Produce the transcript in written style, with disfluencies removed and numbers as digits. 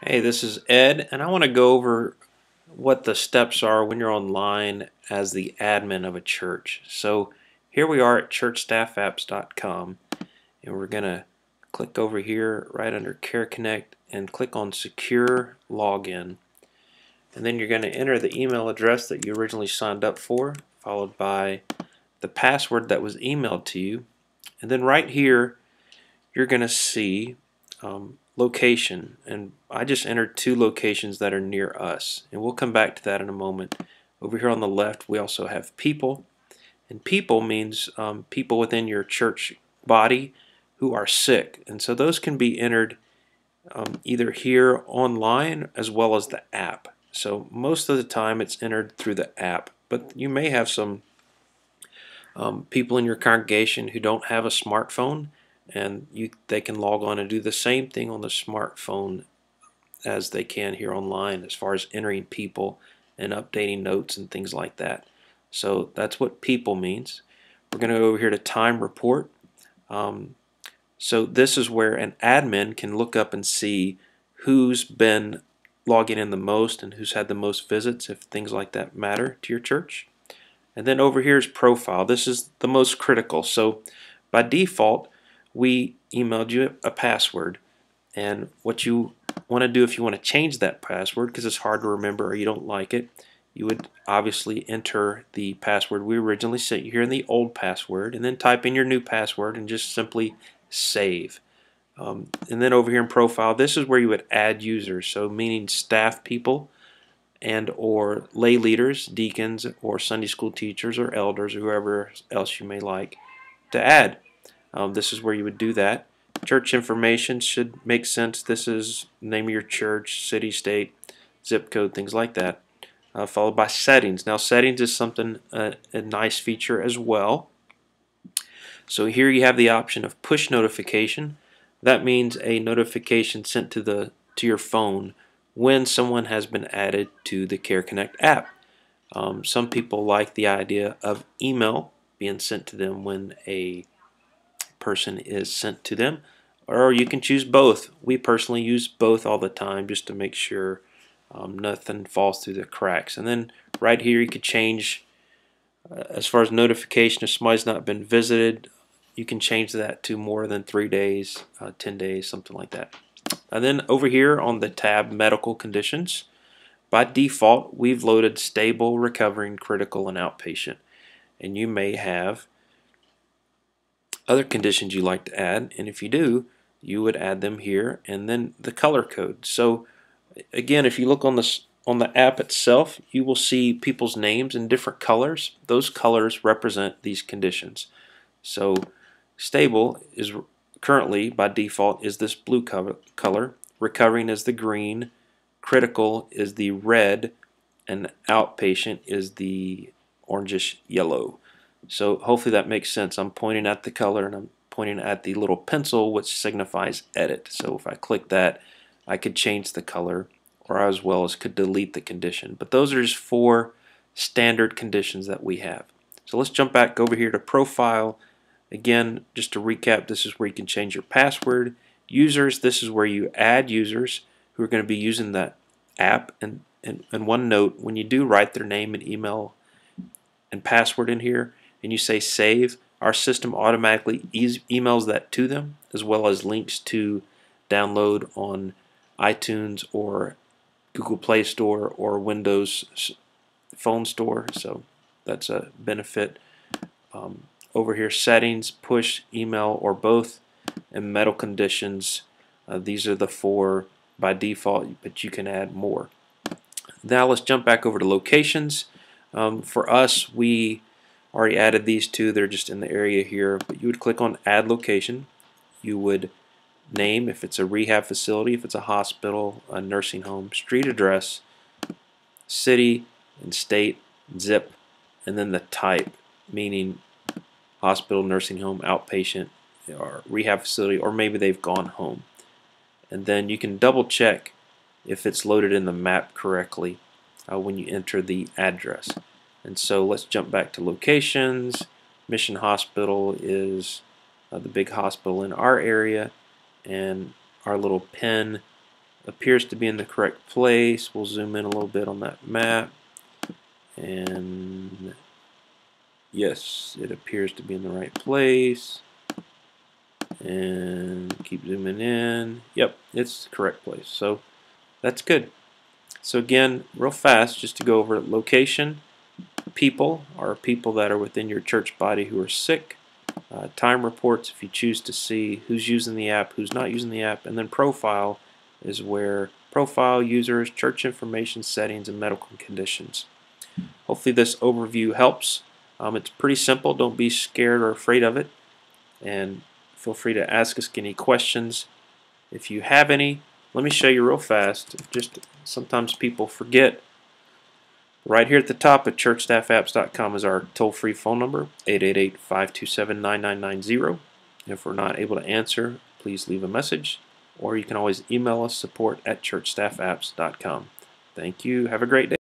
Hey, this is Ed, and I want to go over what the steps are when you're online as the admin of a church. So here we are at churchstaffapps.com, and we're going to click over here right under Care Connect and click on Secure Login. And then you're going to enter the email address that you originally signed up for, followed by the password that was emailed to you. And then right here, you're going to see location, and I just entered two locations that are near us, and we'll come back to that in a moment. Over here on the left we also have people, and people means people within your church body who are sick, and so those can be entered either here online as well as the app. So most of the time it's entered through the app, but you may have some people in your congregation who don't have a smartphone, and they can log on and do the same thing on the smartphone as they can here online as far as entering people and updating notes and things like that. So that's what people means. We're going to go over here to time report. So this is where an admin can look up and see who's been logging in the most and who's had the most visits, if things like that matter to your church. And then over here is profile. This is the most critical. So by default, we emailed you a password. And what you want to do if you want to change that password, because it's hard to remember or you don't like it, you would obviously enter the password we originally sent you here in the old password, and then type in your new password and just simply save. And then over here in profile, this is where you would add users, so meaning staff people and or lay leaders, deacons, or Sunday school teachers, or elders, or whoever else you may like to add. This is where you would do that. Church information should make sense. This is name of your church, city, state, zip code, things like that. Followed by settings. Now settings is something a nice feature as well. So here you have the option of push notification. That means a notification sent to your phone when someone has been added to the Care Connect app. Some people like the idea of email being sent to them when a person is sent to them, or you can choose both. We personally use both all the time just to make sure nothing falls through the cracks. And then right here you could change as far as notification if somebody's not been visited. You can change that to more than 3 days, 10 days, something like that. And then over here on the tab medical conditions, by default we've loaded stable, recovering, critical, and outpatient. And you may have other conditions you like to add, and if you do, you would add them here, and then the color code. So again, if you look on the app itself, you will see people's names in different colors. Those colors represent these conditions. So stable is currently by default is this blue color, recovering is the green, critical is the red, and outpatient is the orangish yellow. So hopefully that makes sense. I'm pointing at the color and I'm pointing at the little pencil which signifies edit. So if I click that, I could change the color, or as well as could delete the condition. But those are just 4 standard conditions that we have. So let's jump back over here to profile. Again, just to recap, this is where you can change your password. Users, this is where you add users who are going to be using that app. And one note, when you do write their name and email and password in here and you say save, our system automatically emails that to them, as well as links to download on iTunes or Google Play Store or Windows Phone Store. So that's a benefit. Over here, settings, push, email, or both, and medical conditions. These are the 4 by default, but you can add more. Now let's jump back over to locations. For us, we already added these 2. They're just in the area here. But you would click on Add Location. You would name, if it's a rehab facility, if it's a hospital, a nursing home, street address, city and state, zip, and then the type, meaning hospital, nursing home, outpatient, or rehab facility, or maybe they've gone home. And then you can double check if it's loaded in the map correctly when you enter the address. And so let's jump back to locations. Mission Hospital is the big hospital in our area, and our little pin appears to be in the correct place. We'll zoom in a little bit on that map. And yes, it appears to be in the right place. And keep zooming in. Yep, it's the correct place. So that's good. So again, real fast, just to go over location, people are people that are within your church body who are sick. Time reports if you choose to see who's using the app, who's not using the app, and then profile is where profile, users, church information, settings, and medical conditions. Hopefully this overview helps. It's pretty simple. Don't be scared or afraid of it, and feel free to ask us any questions if you have any. Let me show you real fast. Just sometimes people forget. Right here at the top at churchstaffapps.com is our toll-free phone number, 888-527-9990. If we're not able to answer, please leave a message, or you can always email us support@churchstaffapps.com. Thank you. Have a great day.